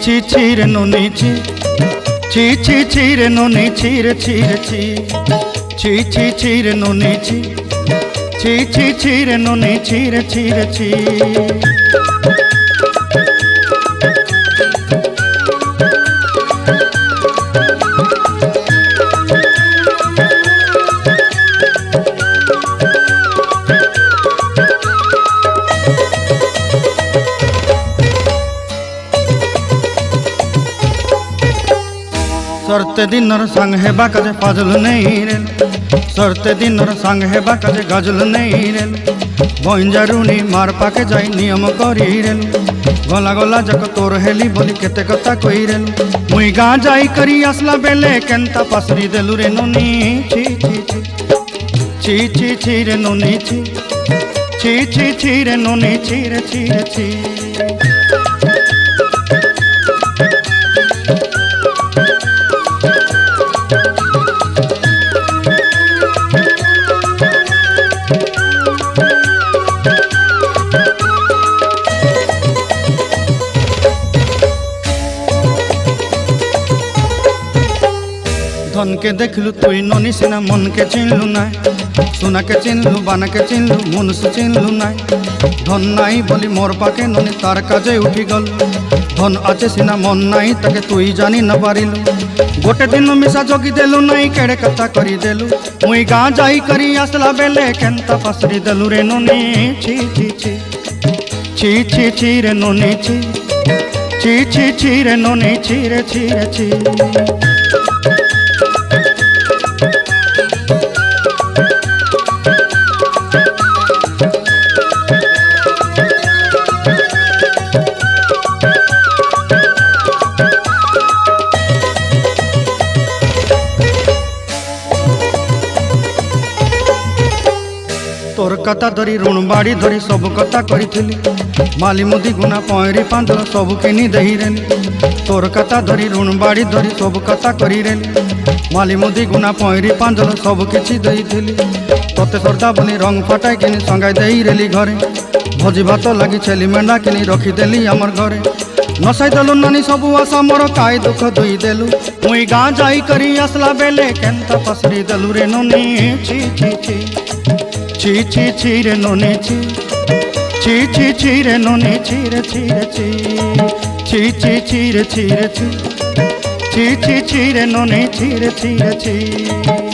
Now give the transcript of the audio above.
ছি ছি রে নুনি ছি ছি ছি ছি রে নুনি ছি রে ছি রে ছি ছি ছি ছি রে নুনি ছি ছি ছি ছি রে নুনি ছি রে ছি রে ছি। सरते दिनर संग हेबा काजे फाजल नहीं रेल सरते दिनर संग हेबा काजे गजल नहीं रेल बंजारुनी मार पाके जाई नियम करी रेल गला गला जक तोर हेली बोली केते कथा कई रेल मुई गाँ जाई करी आसला बेले केंता पासरी देलु रे नुनी छी छी छी छी छी छी रे नुनी छी छी छी छी रे नुनी छी रे छी रे छी। धन के देखलु तुई ननी सिना मन के चिन्हलु ना सोना के चिन्हलु बाना के चिन्हलु मनुष्य चिन्हलु ना धन नाई बोली मोर पाके ननी तार काजे उठी गल धन आचे सिना मन नाई ताके तुई जानी न पारिलु गोटे दिन मिसा जोगी देलु नाई केड़े कथा करी देलु मुई गाँ जाई करी आसला बेले केंता पासरी देलु रे ननी छी छी छी छी छी छी रे ननी छी छी छी छी रे ननी छी रे छी रे छी। तोर कथा धरी ऋण बाड़ी धरी सब कथा करी माली मुदी गुना पहरी पांदल सब किनी दही रेली तोर कथा धरी ऋण बाड़ी धरी सब कथा करी रेली माली मुदी गुना पहरी पांदल सब किछि दही थी तोते सरदा बोली रंग फटाई किनी संगाई दही रेली घरे भोजी भात लगी छेली मेंढा किनी रखीदेली आमर घरे नसाई देलु नानी सबू आशा मोर काय दुख दुई देलु मुई गाँ जाई करी आसला बेले केंता पसरी देलु रे ननी छी छी छी ची ची ची रे ननी ची ची ची ची रे ननी ची रे ची रे ची ची ची ची रे ची रे ची ची ची ची रे ननी ची रे ची रे ची।